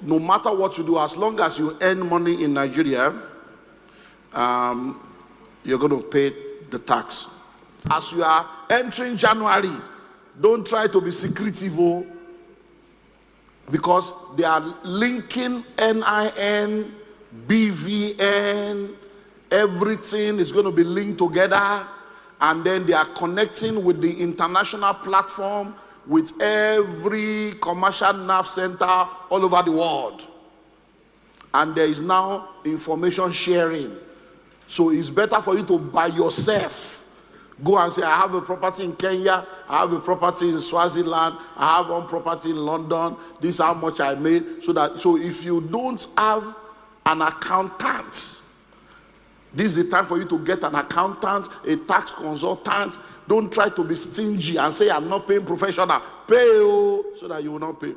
no matter what you do, as long as you earn money in Nigeria, you're going to pay the tax. As you are entering January, don't try to be secretive, because they are linking NIN, BVN, everything is going to be linked together, and then they are connecting with the international platform with every commercial nerve center all over the world. And there is now information sharing. So it's better for you to by yourself go and say, I have a property in Kenya, I have a property in Swaziland, I have one property in London, this is how much I made. So if you don't have an accountant, this is the time for you to get an accountant, a tax consultant. Don't try to be stingy and say, I'm not paying professional. Pay, so that you will not pay.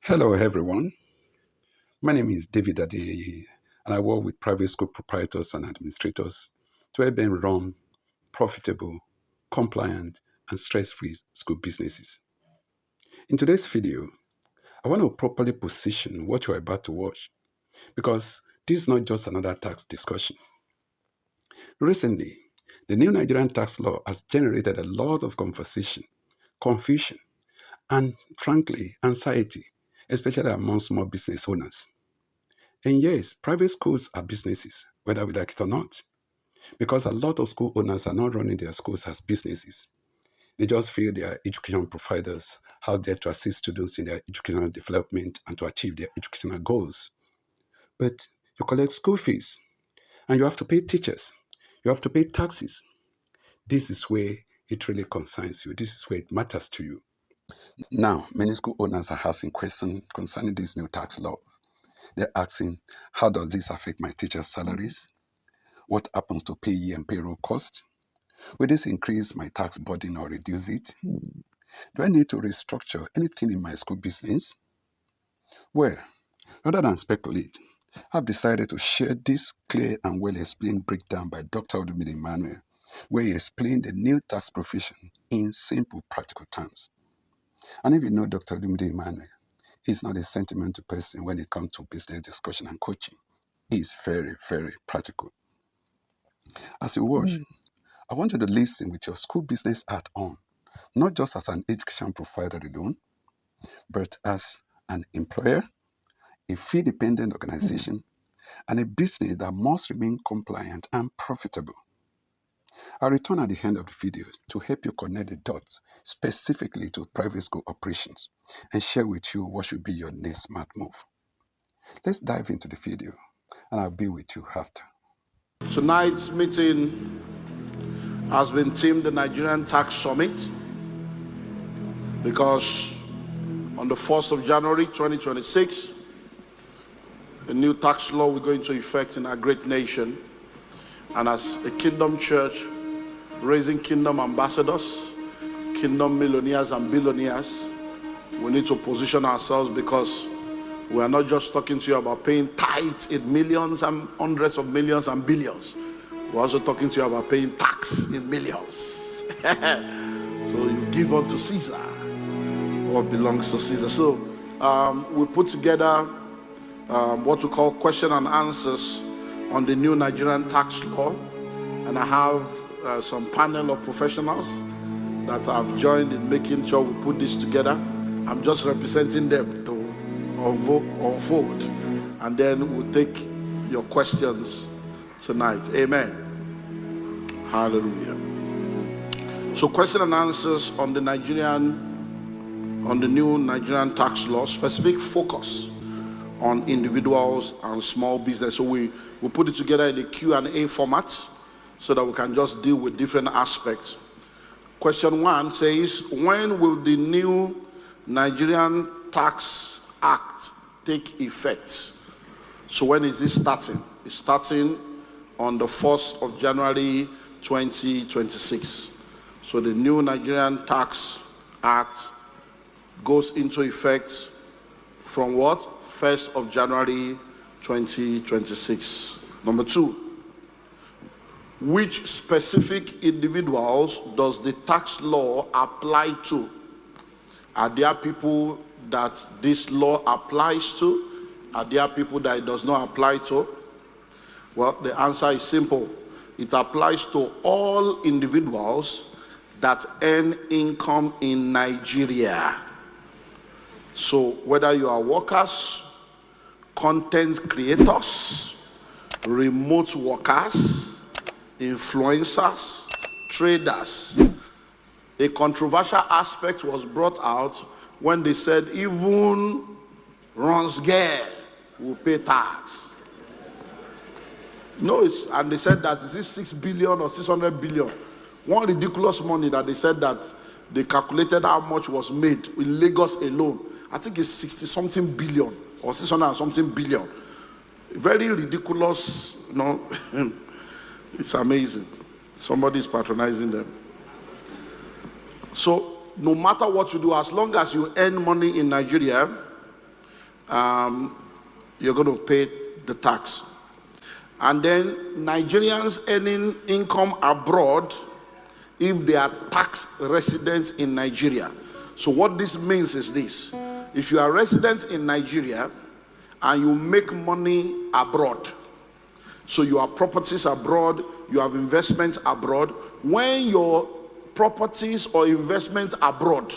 Hello everyone, my name is David Adeyeye and I work with private school proprietors and administrators to help them run profitable, compliant and stress-free school businesses. In today's video, I want to properly position what you're about to watch because this is not just another tax discussion. Recently, the new Nigerian tax law has generated a lot of conversation, confusion and frankly, anxiety, especially among small business owners. And yes, private schools are businesses, whether we like it or not, because a lot of school owners are not running their schools as businesses. They just feel they are education providers, how they to assist students in their educational development and to achieve their educational goals. But you collect school fees, and you have to pay teachers, you have to pay taxes. This is where it really concerns you. This is where it matters to you. Now, many school owners are asking questions concerning these new tax laws. They're asking, how does this affect my teachers' salaries? What happens to PAYE and payroll costs? Will this increase my tax burden or reduce it? Do I need to restructure anything in my school business? Well, rather than speculate, I've decided to share this clear and well-explained breakdown by Dr. Olumide Emmanuel, where he explained the new tax provision in simple, practical terms. And if you know Dr. Olumide Emmanuel, he's not a sentimental person when it comes to business discussion and coaching. He's very, very practical. As you watch, I want you to listen with your school business hat on, not just as an education provider alone, but as an employer, a fee-dependent organization, and a business that must remain compliant and profitable. I'll return at the end of the video to help you connect the dots specifically to private school operations and share with you what should be your next smart move. Let's dive into the video and I'll be with you after. Tonight's meeting has been themed the Nigerian Tax Summit because on the 1st of January 2026, a new tax law will go into effect in our great nation. And as a kingdom church, raising kingdom ambassadors, kingdom millionaires and billionaires, we need to position ourselves because we are not just talking to you about paying tithes in millions and hundreds of millions and billions. We're also talking to you about paying tax in millions. So you give unto Caesar what belongs to Caesar. So we put together what we call question and answers on the new Nigerian tax law, and I have some panel of professionals that have joined in making sure we put this together. I'm just representing them to vote, and then we'll take your questions tonight. Amen. Hallelujah. So question and answers on the new Nigerian tax law, specific focus on individuals and small business. So we put it together in a Q&A format so that we can just deal with different aspects. Question 1 says, when will the new Nigerian Tax Act take effect? So when is it starting? It's starting on the 1st of January 2026. So the new Nigerian Tax Act goes into effect from what? 1st of January 2026. Number 2, which specific individuals does the tax law apply to? Are there people that this law applies to? Are there people that it does not apply to? Well, the answer is simple. It applies to all individuals that earn income in Nigeria. So whether you are workers, content creators, remote workers, influencers, traders. A controversial aspect was brought out when they said even Ron's girl will pay tax. No, and they said that is it 6 billion or 600 billion? One ridiculous money that they said that they calculated how much was made in Lagos alone. I think it's 60 something billion or 600 something billion. Very ridiculous, you know. It's amazing. Somebody's patronizing them. So no matter what you do, as long as you earn money in Nigeria, you're going to pay the tax. And then Nigerians earning income abroad, if they are tax residents in Nigeria. So what this means is this: if you are residents in Nigeria and you make money abroad, so you have properties abroad, you have investments abroad, when your properties or investments abroad,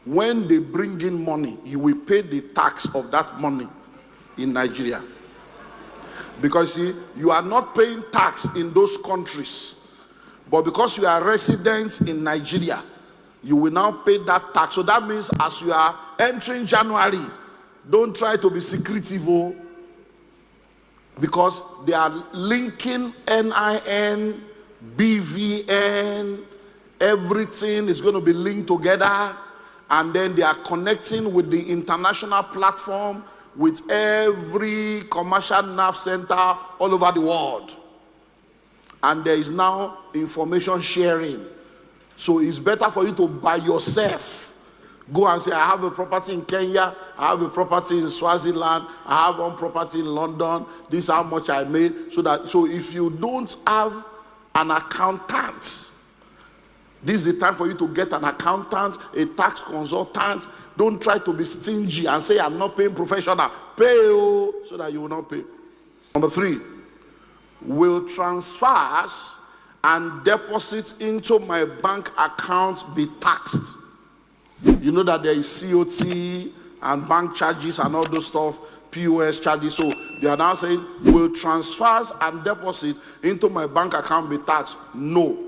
when they bring in money, you will pay the tax of that money in Nigeria. Because see, you are not paying tax in those countries, but because you are residents in Nigeria, you will now pay that tax. So that means as you are entering January, don't try to be secretive, because they are linking NIN, BVN, everything is going to be linked together, and then they are connecting with the international platform, with every commercial nav center all over the world. And there is now information sharing. So it's better for you to by yourself go and say, I have a property in Kenya, I have a property in Swaziland, I have one property in London, this is how much I made. So if you don't have an accountant, this is the time for you to get an accountant, a tax consultant. Don't try to be stingy and say, I'm not paying professional. Pay, so that you will not pay. Number 3, will transfers and deposits into my bank account be taxed? You know that there is COT and bank charges and all those stuff, POS charges. So they are now saying, will transfers and deposits into my bank account be taxed? No.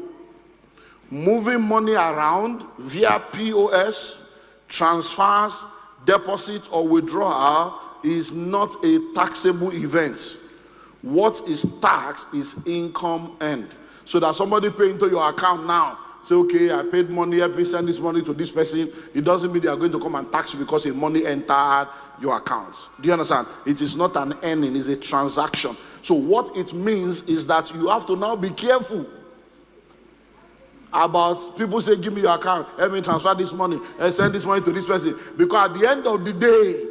Moving money around via POS, transfers, deposit, or withdrawal is not a taxable event. What is taxed is income earned. So that somebody pay into your account now, say, okay, I paid money, help me send this money to this person. It doesn't mean they are going to come and tax you because the money entered your account. Do you understand? It is not an earning, it's a transaction. So what it means is that you have to now be careful about people say, give me your account, help me transfer this money, and send this money to this person. Because at the end of the day,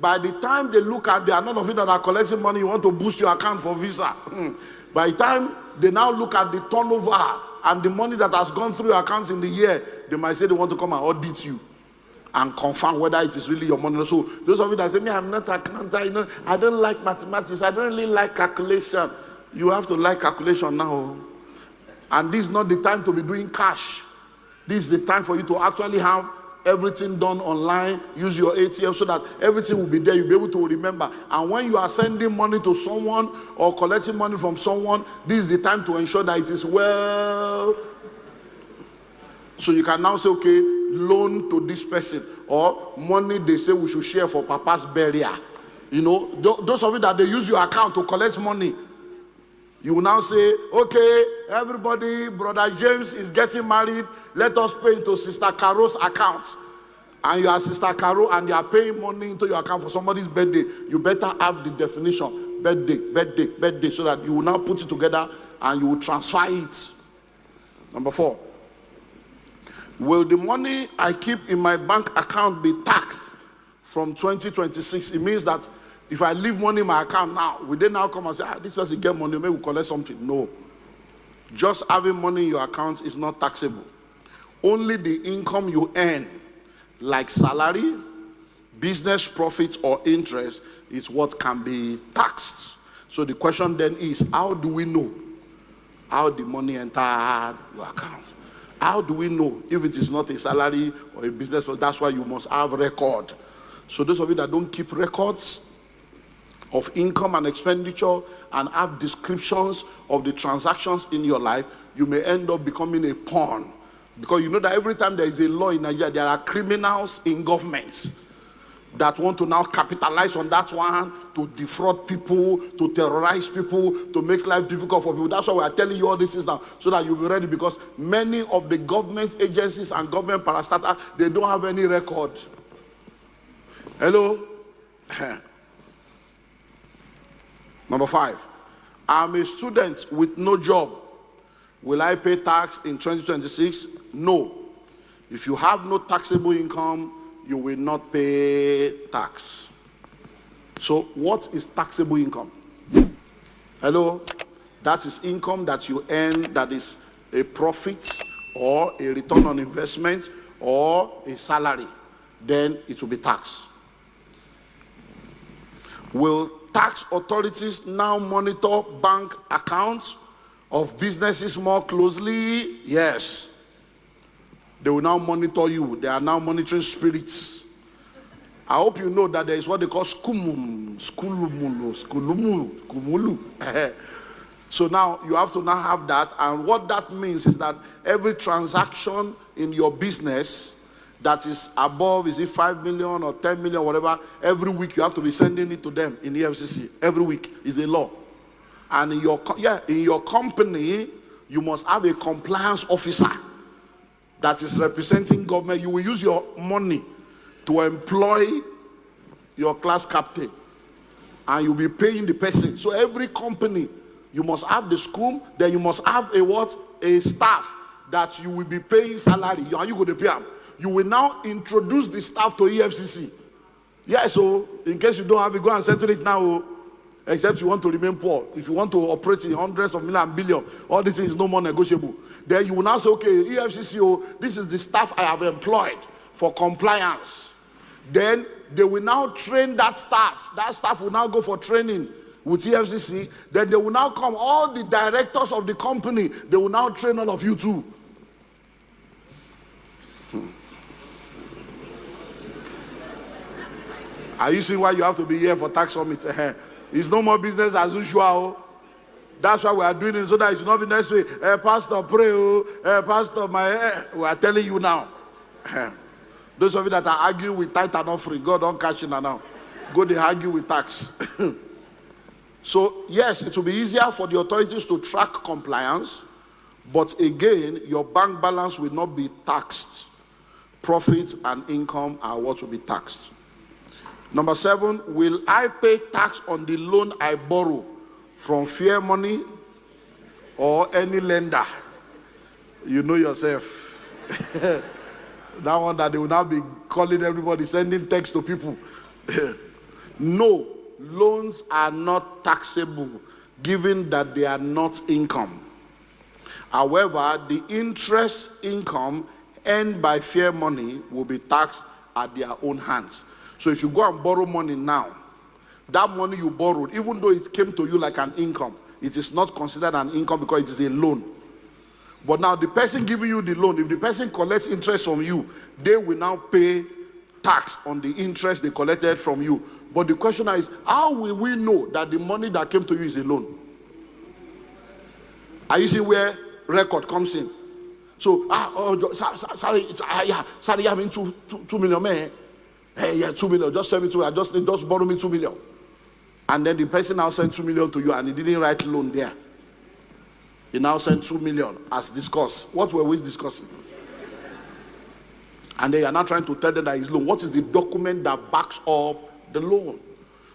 by the time they look at, there are none of you that are collecting money, you want to boost your account for visa. By the time they now look at the turnover and the money that has gone through your accounts in the year, they might say they want to come and audit you and confirm whether it is really your money. So those of you that say, me, I'm not an accountant, you know, I don't like mathematics, I don't really like calculation. You have to like calculation now. And this is not the time to be doing cash. This is the time for you to actually have everything done online, use your ATM so that everything will be there, you'll be able to remember. And when you are sending money to someone or collecting money from someone, this is the time to ensure that it is well. So you can now say, okay, loan to this person, or money they say we should share for Papa's burial. You know, those of you that they use your account to collect money, You will now say, okay, everybody, Brother James is getting married. Let us pay into Sister Carol's account. And you are Sister Carol and you are paying money into your account for somebody's birthday. You better have the definition, birthday, so that you will now put it together and you will transfer it. Number 4. Will the money I keep in my bank account be taxed from 2026? It means that if I leave money in my account now, will they now come and say, this person get money, maybe we collect something? No. Just having money in your account is not taxable. Only the income you earn, like salary, business profit, or interest, is what can be taxed. So the question then is, how do we know how the money entered your account? How do we know if it is not a salary or a business? That's why you must have record. So those of you that don't keep records of income and expenditure and have descriptions of the transactions in your life, you may end up becoming a pawn. Because you know that every time there is a law in Nigeria, there are criminals in government that want to now capitalize on that one to defraud people, to terrorize people, to make life difficult for people. That's why we are telling you all this is now, so that you'll be ready, because many of the government agencies and government parastatals, they don't have any record. Hello? Number 5. I'm a student with no job. Will I pay tax in 2026? No. If you have no taxable income, you will not pay tax. So what is taxable income? Hello? That is income that you earn that is a profit or a return on investment or a salary. Then it will be taxed. Will tax authorities now monitor bank accounts of businesses more closely? Yes. They will now monitor you. They are now monitoring spirits. I hope you know that there is what they call skumulu. So now you have to now have that. And what that means is that every transaction in your business that is above, is it 5 million or 10 million, whatever, every week you have to be sending it to them in the FCC. Every week is a law. And in your company, you must have a compliance officer that is representing government. You will use your money to employ your class captain, and you'll be paying the person. So every company, you must have the school, then you must have a staff that you will be paying salary. Are you going to pay them? You will now introduce the staff to EFCC. Yeah, so in case you don't have it, go and settle it now. Except you want to remain poor. If you want to operate in hundreds of millions and billions, all this is no more negotiable. Then you will now say, okay, EFCC, this is the staff I have employed for compliance. Then they will now train that staff. That staff will now go for training with EFCC. Then they will now come, all the directors of the company, they will now train all of you too. Are you seeing why you have to be here for tax summit? It's no more business as usual. That's why we are doing it, so that it should not be next week. Pastor, pray. Pastor, we are telling you now. Those of you that are arguing with tithe and offering, God don't catch you now. Go they argue with tax. So yes, it will be easier for the authorities to track compliance, but again, your bank balance will not be taxed. Profits and income are what will be taxed. Number 7, will I pay tax on the loan I borrow from Fair Money or any lender? You know yourself. That one that they will now be calling everybody, sending text to people. No, loans are not taxable, given that they are not income. However, the interest income earned by Fair Money will be taxed at their own hands. So if you go and borrow money now, that money you borrowed, even though it came to you like an income, it is not considered an income because it is a loan. But now the person giving you the loan, if the person collects interest from you, they will now pay tax on the interest they collected from you. But the question is, how will we know that the money that came to you is a loan? Are you seeing where record comes in? So, sorry, I mean 2 million, man. Hey, yeah, 2 million, just send me 2 million, just borrow me 2 million. And then the person now sent 2 million to you and he didn't write loan there. He now sent 2 million as discussed. What were we discussing? And they are now trying to tell them that it's loan. What is the document that backs up the loan?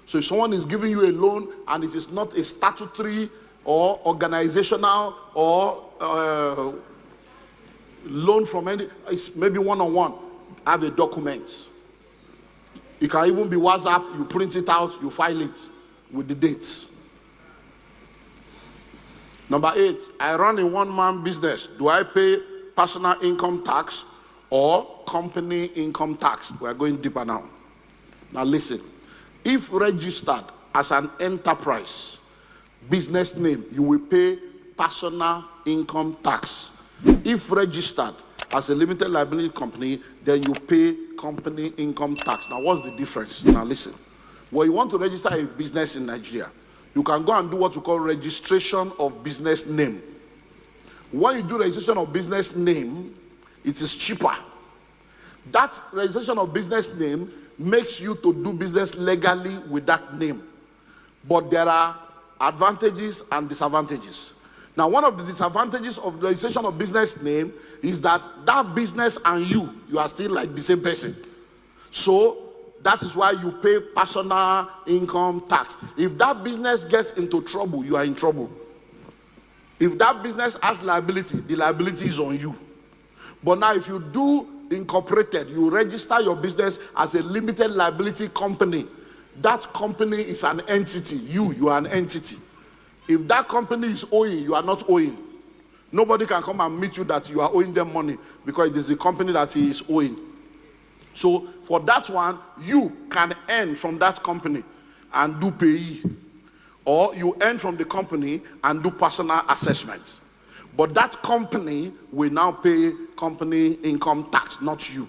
So if someone is giving you a loan and it is not a statutory or organizational or loan from any, it's maybe one-on-one, have a document. It can even be WhatsApp, you print it out, you file it with the dates. Number 8, I run a one-man business. Do I pay personal income tax or company income tax? We are going deeper now. Now listen, if registered as an enterprise, business name, you will pay personal income tax. If registered as a limited liability company, then you pay company income tax. Now what's the difference? Now listen, when you want to register a business in Nigeria, you can go and do what we call registration of business name. When you do registration of business name, it is cheaper. That registration of business name makes you to do business legally with that name. But there are advantages and disadvantages. Now, one of the disadvantages of the registration of business name is that that business and you are still like the same person. So that is why you pay personal income tax. If that business gets into trouble, you are in trouble. If that business has liability, the liability is on you. But now if you do incorporated, you register your business as a limited liability company, that company is an entity. You are an entity. If that company is owing, you are not owing. Nobody can come and meet you that you are owing them money because it is the company that he is owing. So for that one, you can earn from that company and do PAYE. Or you earn from the company and do personal assessments. But that company will now pay company income tax, not you.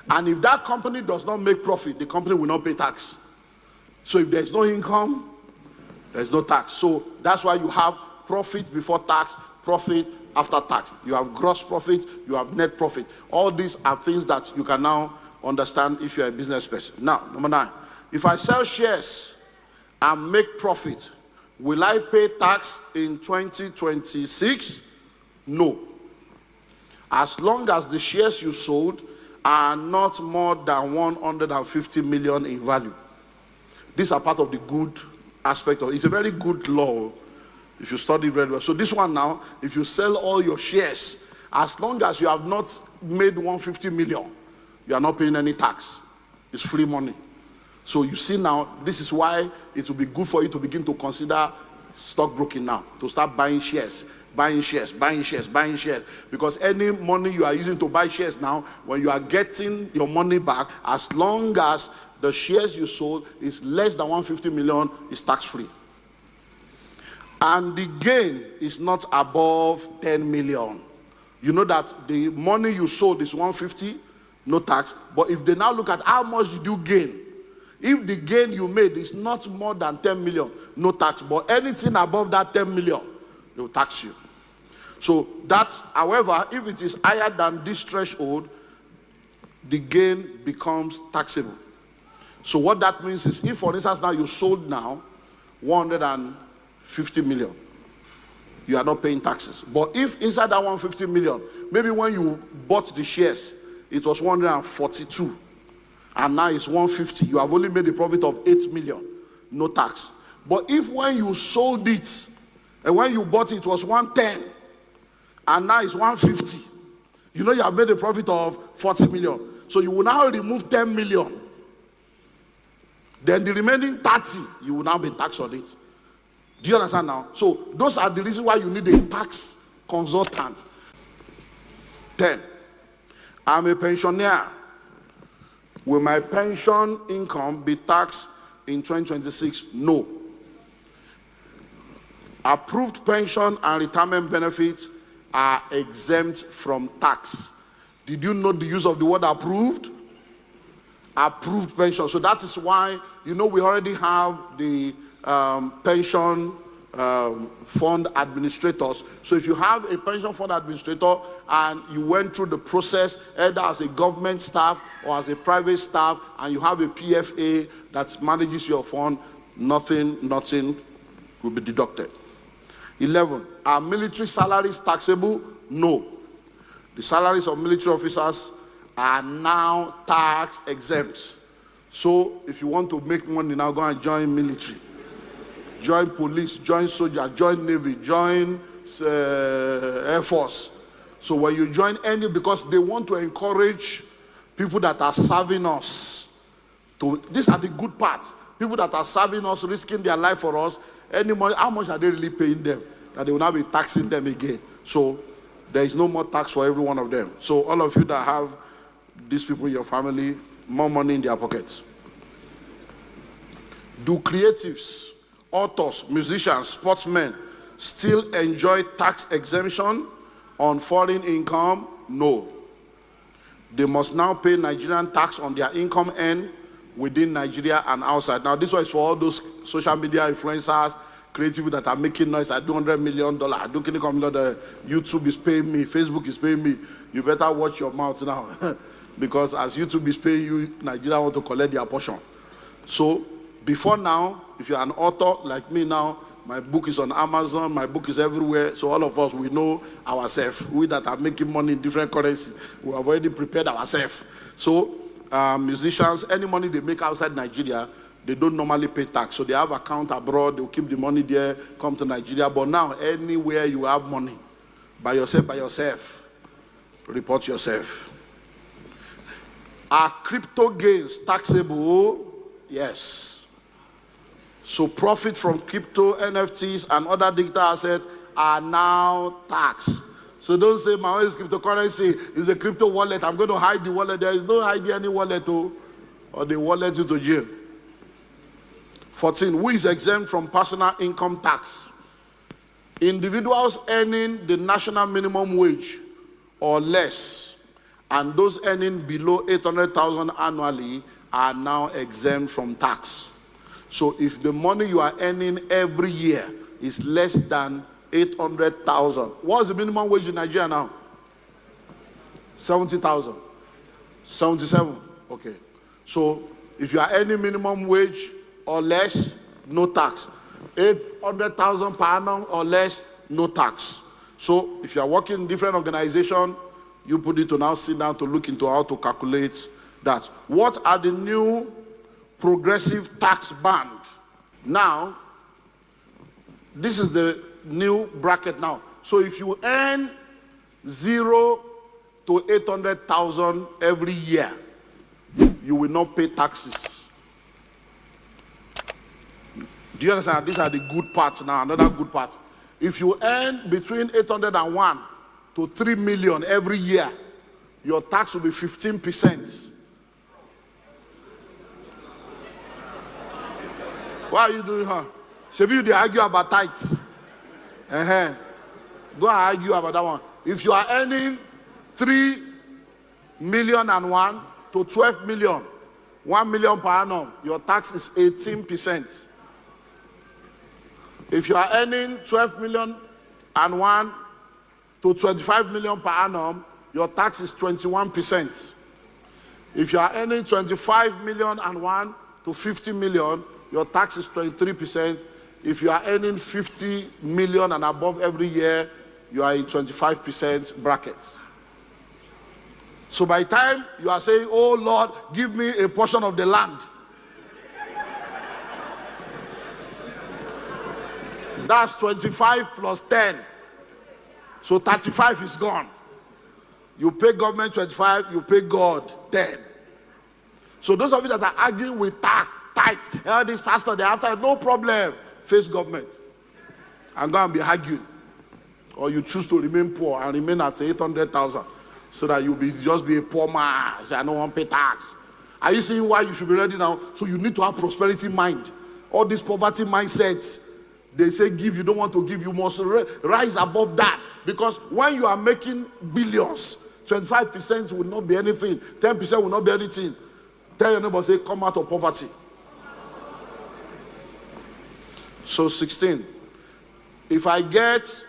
And if that company does not make profit, the company will not pay tax. So if there's no income, there's no tax. So that's why you have profit before tax, profit after tax. You have gross profit, you have net profit. All these are things that you can now understand if you're a business person. Now, number 9, if I sell shares and make profit, will I pay tax in 2026? No. As long as the shares you sold are not more than 150 million in value. These are part of the good aspect of it. It's a very good law if you study very well. So this one now, if you sell all your shares, as long as you have not made 150 million, you are not paying any tax. It's free money. So you see now, this is why it will be good for you to begin to consider stockbroking now, to start buying shares, buying shares, buying shares, buying shares. Because any money you are using to buy shares now, when you are getting your money back, as long as the shares you sold is less than 150 million, is tax-free. And the gain is not above 10 million. You know that the money you sold is 150, no tax. But if they now look at how much did you gain, if the gain you made is not more than 10 million, no tax. But anything above that 10 million, they will tax you. So that's, however, if it is higher than this threshold, the gain becomes taxable. So what that means is, if for instance now you sold now 150 million, you are not paying taxes. But if inside that 150 million, maybe when you bought the shares, it was 142, and now it's 150, you have only made a profit of 8 million, no tax. But if when you sold it, and when you bought it was 110, and now it's 150, you know you have made a profit of 40 million. So you will now remove 10 million. Then the remaining 30, you will now be taxed on it. Do you understand now? So those are the reasons why you need a tax consultant. 10. I'm a pensioner. Will my pension income be taxed in 2026? No. Approved pension and retirement benefits are exempt from tax. Did you know the use of the word approved? Approved pension. So that is why, you know, we already have the pension fund administrators. So if you have a pension fund administrator and you went through the process either as a government staff or as a private staff, and you have a PFA that manages your fund, nothing will be deducted. 11. Are military salaries taxable? No. The salaries of military officers are now tax exempt. So if you want to make money now, go and join military. Join police, join soldier, join navy, join Air Force. So when you join any, because they want to encourage people that are serving us. These are the good parts. People that are serving us, risking their life for us, any money, how much are they really paying them? That they will not be taxing them again. So there is no more tax for every one of them. So all of you that have these people in your family, more money in their pockets. Do creatives, authors, musicians, sportsmen still enjoy tax exemption on foreign income? No. They must now pay Nigerian tax on their income earned within Nigeria and outside. Now, this one is for all those social media influencers, creative that are making noise. I do $100 million. I do YouTube is paying me. Facebook is paying me. You better watch your mouth now. Because as YouTube is paying you, Nigeria want to collect their portion. So, before now, if you're an author like me now, my book is on Amazon, my book is everywhere. So all of us, we know ourselves. We that are making money in different currencies, we have already prepared ourselves. So musicians, any money they make outside Nigeria, they don't normally pay tax. So they have account abroad, they'll keep the money there, come to Nigeria. But now, anywhere you have money, by yourself, report yourself. Are crypto gains taxable? Yes. So profit from crypto, NFTs, and other digital assets are now taxed. So don't say my own is cryptocurrency, is a crypto wallet. I'm going to hide the wallet. There is no hiding any wallet, or the wallet you to jail. 14. Who is exempt from personal income tax? Individuals earning the national minimum wage or less, and those earning below 800,000 annually are now exempt from tax. So if the money you are earning every year is less than 800,000, what's the minimum wage in Nigeria now? 70,000. 77. Okay. So if you are earning minimum wage or less, no tax. 800,000 per annum or less, no tax. So if you are working in different organization, you put it to now sit down to look into how to calculate that. What are the new progressive tax band? Now, this is the new bracket now. So if you earn 0 to 800,000 every year, you will not pay taxes. Do you understand? These are the good parts now. Another good part. If you earn between 801 to 3 million every year, your tax will be 15%. Why are you doing her? Should they argue about tithes? Go and argue about that one. If you are earning 3 million and 1 to 12 million, 1 million per annum, your tax is 18%. If you are earning 12 million and 1 to 25 million per annum, your tax is 21%. If you are earning 25 million and 1 to 50 million, your tax is 23%. If you are earning 50 million and above every year, you are in 25% bracket. So by the time you are saying, oh Lord, give me a portion of the land, that's 25 plus 10. So 35 is gone. You pay government 25, you pay God 10. So those of you that are arguing with tithe, this pastor, they after, no problem. Face government and go and be arguing. Or you choose to remain poor and remain at 800,000 so that you'll just be a poor man. Say, I don't want to pay tax. Are you seeing why you should be ready now? So you need to have prosperity mind. All these poverty mindsets, they say give, you don't want to give, you must rise above that. Because when you are making billions, 25% will not be anything, 10% will not be anything. Tell your neighbor, say, come out of poverty. So 16, if I get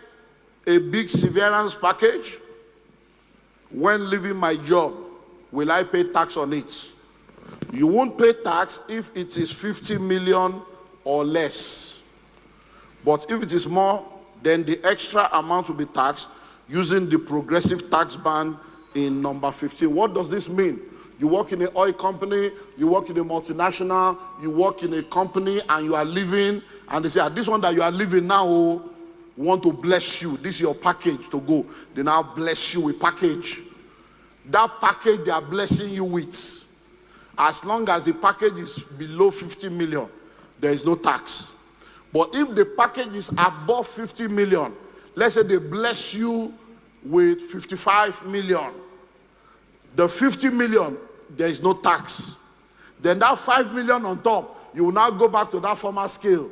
a big severance package when leaving my job, will I pay tax on it? You won't pay tax if it is 50 million or less. But if it is more then the extra amount will be taxed using the progressive tax band in number 15. What does this mean? You work in an oil company, you work in a multinational, you work in a company and you are living, and they say, this one that you are living now, we want to bless you. This is your package to go. They now bless you with package. That package they are blessing you with, as long as the package is below 50 million, there is no tax. But if the package is above 50 million, let's say they bless you with 55 million, the 50 million, there is no tax. Then that 5 million on top, you will now go back to that former scale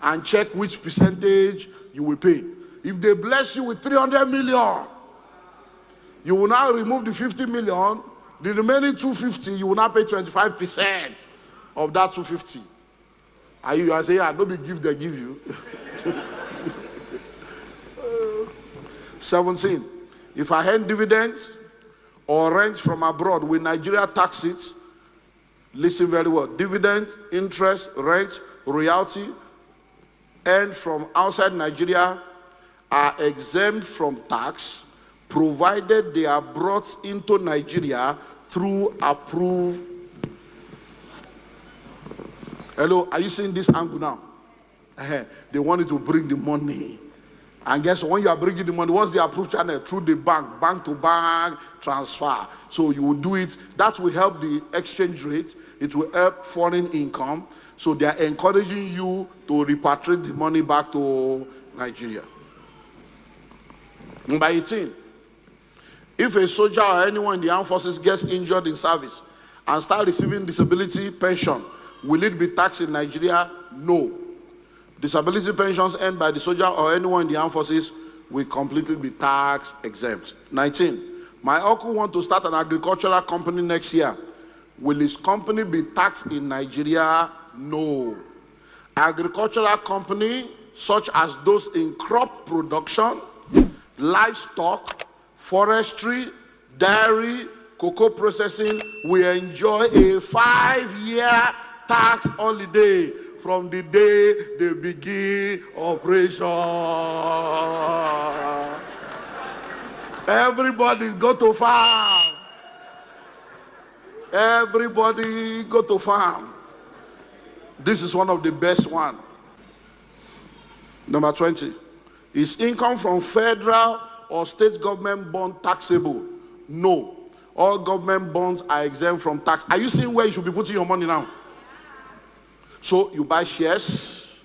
and check which percentage you will pay. If they bless you with 300 million, you will now remove the 50 million, the remaining 250, you will now pay 25% of that 250. Are you saying, don't be give, they give you. 17. If I earn dividends or rent from abroad, will Nigeria tax it? Listen very well. Dividends, interest, rent, royalty earned from outside Nigeria are exempt from tax, provided they are brought into Nigeria through approved. Hello, are you seeing this angle now? They wanted to bring the money. And guess what? When you are bringing the money, what's the approved channel? Through the bank to bank transfer. So you will do it. That will help the exchange rate. It will help foreign income. So they are encouraging you to repatriate the money back to Nigeria. Number 18. If a soldier or anyone in the armed forces gets injured in service and start receiving disability pension, will it be taxed in Nigeria? No. Disability pensions earned by the soldier or anyone in the armed forces will completely be tax exempt. 19. My uncle wants to start an agricultural company next year. Will his company be taxed in Nigeria? No. Agricultural company, such as those in crop production, livestock, forestry, dairy, cocoa processing, will enjoy a 5-year tax holiday from the day they begin operation. Everybody go to farm. Everybody go to farm. This is one of the best one. Number 20. Is income from federal or state government bond taxable? No. All government bonds are exempt from tax. Are you seeing where you should be putting your money now? So you buy shares,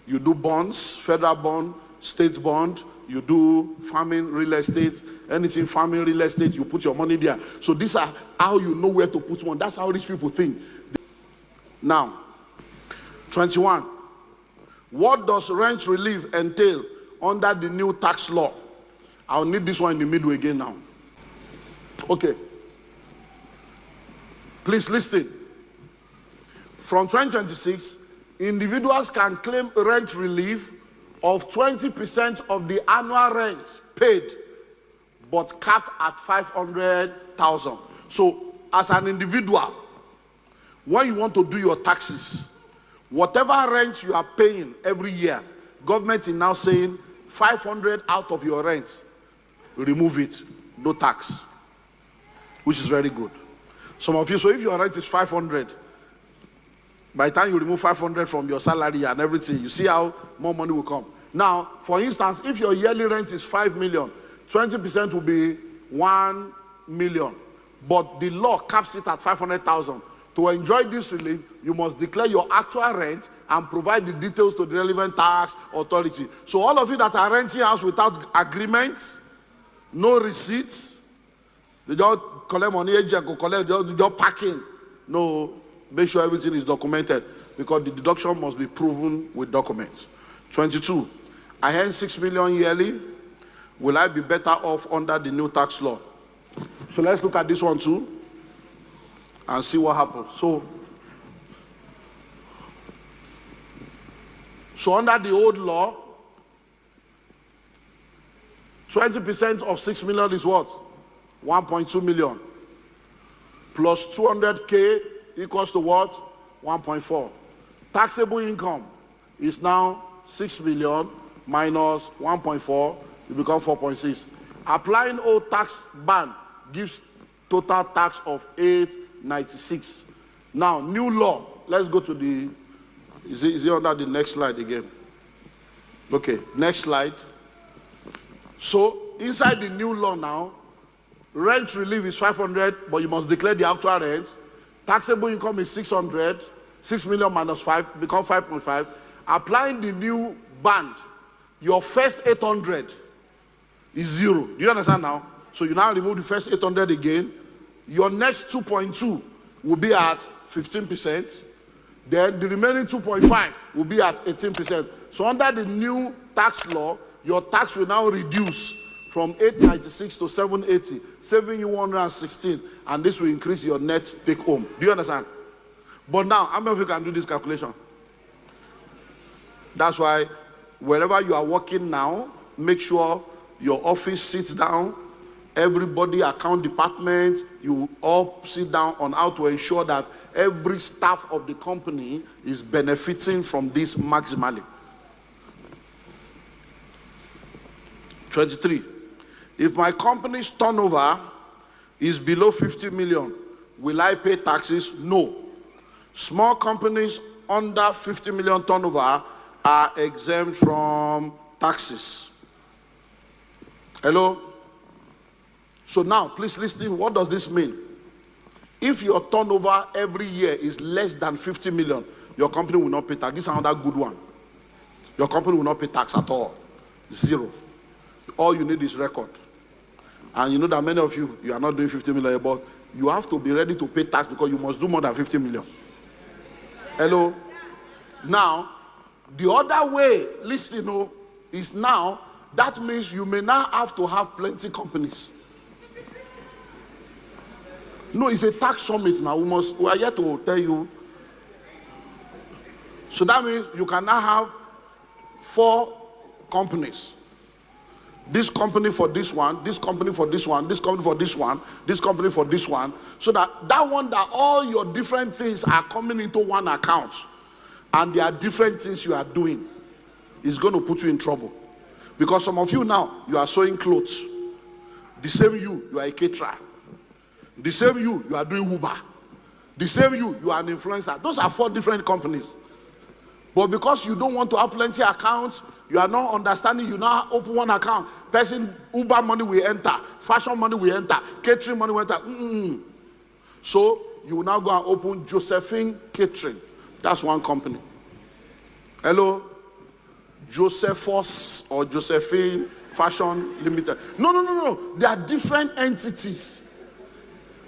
you do bonds, federal bond, state bond, you do farming, real estate, anything farming, real estate, you put your money there. So these are how you know where to put money. That's how rich people think. Now, 21. What does rent relief entail under the new tax law? I'll need this one in the middle again now. Okay. Please listen. From 2026, individuals can claim rent relief of 20% of the annual rent paid, but capped at 500,000. So, as an individual, when you want to do your taxes, whatever rent you are paying every year, government is now saying 500 out of your rent, remove it, no tax, which is very good. Some of you, so if your rent is 500, by the time you remove 500 from your salary and everything, you see how more money will come. Now, for instance, if your yearly rent is 5 million, 20% will be 1 million. But the law caps it at 500,000. To enjoy this relief, you must declare your actual rent and provide the details to the relevant tax authority. So all of you that are renting house without agreement, no receipts, they just collect money, just packing. No. Make sure everything is documented, because the deduction must be proven with documents. 22. I earn 6 million yearly. Will I be better off under the new tax law? So let's look at this one too and see what happens. So under the old law, 20% of 6 million is what? 1.2 million. Plus 200K equals to what? 1.4. Taxable income is now 6 million minus 1.4, you become 4.6. Applying old tax band gives total tax of 896. Now, new law. Let's go to the, is it under the next slide again? Okay, next slide. So, inside the new law now, rent relief is 500, but you must declare the actual rent. Taxable income is 600. 6 million minus 5, become 5.5. Applying the new band, your first 800 is 0. Do you understand now? So you now remove the first 800 again. Your next 2.2 will be at 15%. Then the remaining 2.5 will be at 18%. So under the new tax law, your tax will now reduce from 896 to 780, saving you 116, and this will increase your net take home. Do you understand? But now, how many of you can do this calculation? That's why wherever you are working now, make sure your office sits down, everybody, account department, you all sit down on how to ensure that every staff of the company is benefiting from this maximally. 23. If my company's turnover is below 50 million, will I pay taxes? No. Small companies under 50 million turnover are exempt from taxes. Hello? So now, please listen, what does this mean? If your turnover every year is less than 50 million, your company will not pay tax. This is another good one. Your company will not pay tax at all. 0. All you need is record. And you know that many of you are not doing 50 million, but you have to be ready to pay tax because you must do more than 50 million. Hello? Now, the other way, listen, is now, that means you may now have to have plenty companies. No, it's a tax summit now. We are here to tell you. So that means you can now have 4 companies. This company for this one, this company for this one, this company for this one, this company for this one, so that one that all your different things are coming into one account, and there are different things you are doing, is going to put you in trouble. Because some of you now, you are sewing clothes. The same you are a caterer. The same you are doing Uber. The same you are an influencer. Those are 4 different companies. But because you don't want to have plenty accounts, you are not understanding, you now open one account. Person, Uber money will enter, fashion money will enter, catering money will enter. So you will now go and open Josephine Catering. That's one company. Hello? Josephus or Josephine Fashion Limited. No. They are different entities.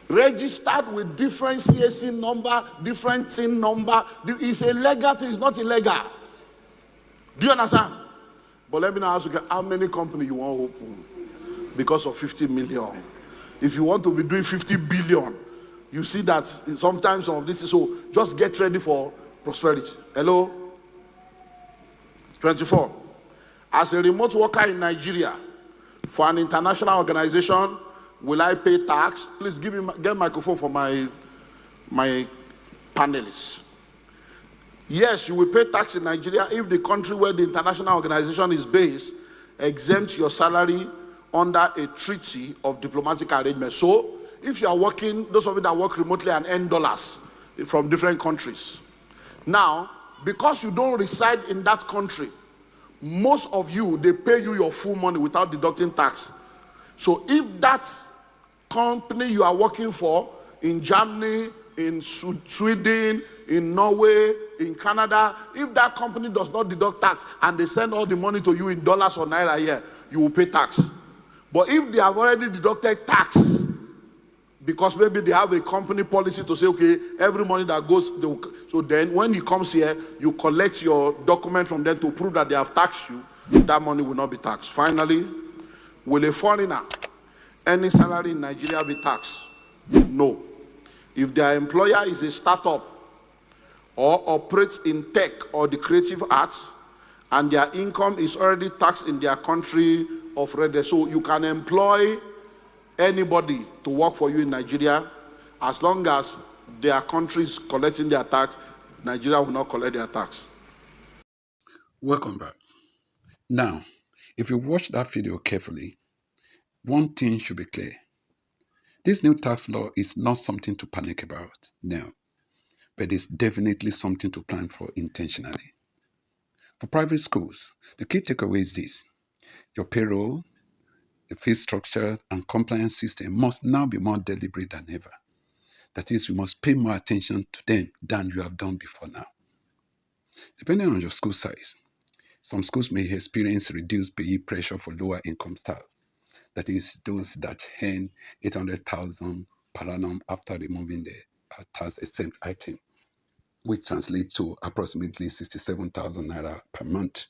Registered with different CAC number, different TIN number. It's a legal thing, it's not illegal. Do you understand? But let me now ask you, how many companies you want to open because of 50 million? If you want to be doing 50 billion, you see that sometimes some of this is so. Just get ready for prosperity. Hello? 24. As a remote worker in Nigeria for an international organization, will I pay tax? Please get a microphone for my panelists. Yes, you will pay tax in Nigeria if the country where the international organization is based exempts your salary under a treaty of diplomatic arrangement. So, if you are working, those of you that work remotely and earn dollars from different countries. Now, because you don't reside in that country, most of you, they pay you your full money without deducting tax. So if that company you are working for in Germany, in Sweden, in Norway, in Canada, if that company does not deduct tax and they send all the money to you in dollars or naira here, you will pay tax. But if they have already deducted tax, because maybe they have a company policy to say, okay, every money that goes, so then when he comes here, you collect your document from them to prove that they have taxed you, that money will not be taxed. Finally, will a foreigner, any salary in Nigeria be taxed? No. If their employer is a startup or operates in tech or the creative arts, and their income is already taxed in their country of residence, so you can employ anybody to work for you in Nigeria, as long as their country is collecting their tax, Nigeria will not collect their tax. Welcome back. Now, if you watch that video carefully, one thing should be clear. This new tax law is not something to panic about, no, but it's definitely something to plan for intentionally. For private schools, the key takeaway is this: your payroll, the fee structure, and compliance system must now be more deliberate than ever. That is, you must pay more attention to them than you have done before now. Depending on your school size, some schools may experience reduced PAYE pressure for lower income staff. That is, those that earn 800,000 per annum after removing the tax exempt item, which translates to approximately 67,000 naira per month.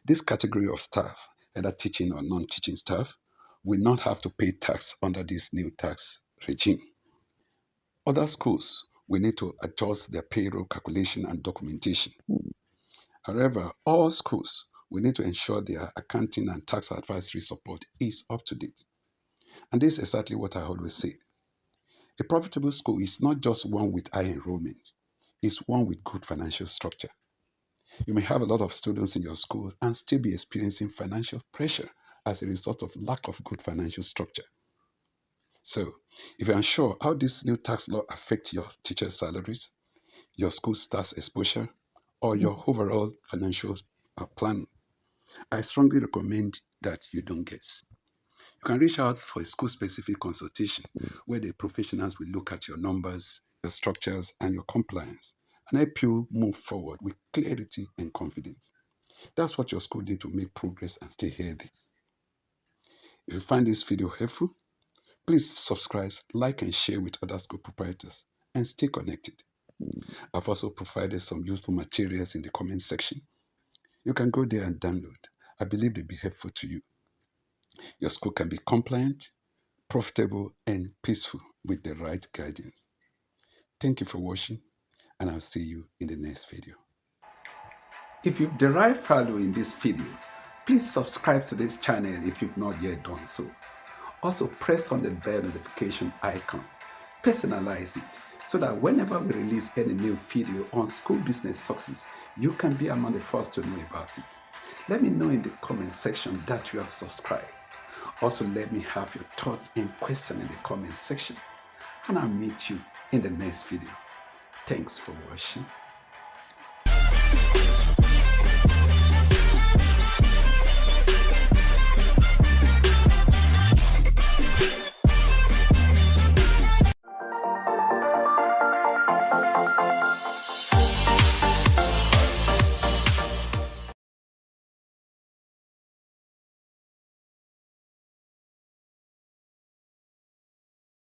This category of staff, either teaching or non-teaching staff, will not have to pay tax under this new tax regime. Other schools will need to adjust their payroll calculation and documentation. However, all schools will need to ensure their accounting and tax advisory support is up to date. And this is exactly what I always say. A profitable school is not just one with high enrollment, it's one with good financial structure. You may have a lot of students in your school and still be experiencing financial pressure as a result of lack of good financial structure. So, if you're unsure how this new tax law affects your teachers' salaries, your school staff's exposure, or your overall financial planning, I strongly recommend that you don't guess. You can reach out for a school-specific consultation where the professionals will look at your numbers, your structures, and your compliance and help you move forward with clarity and confidence. That's what your school needs to make progress and stay healthy. If you find this video helpful, please subscribe, like, and share with other school proprietors and stay connected. I've also provided some useful materials in the comment section. You can go there and download. I believe they'll be helpful to you. Your school can be compliant, profitable, and peaceful with the right guidance. Thank you for watching, and I'll see you in the next video. If you've derived value in this video, please subscribe to this channel if you've not yet done so. Also, press on the bell notification icon. Personalize it so that whenever we release any new video on school business success, you can be among the first to know about it. Let me know in the comment section that you have subscribed. Also, let me have your thoughts and questions in the comment section, and I'll meet you in the next video. Thanks for watching.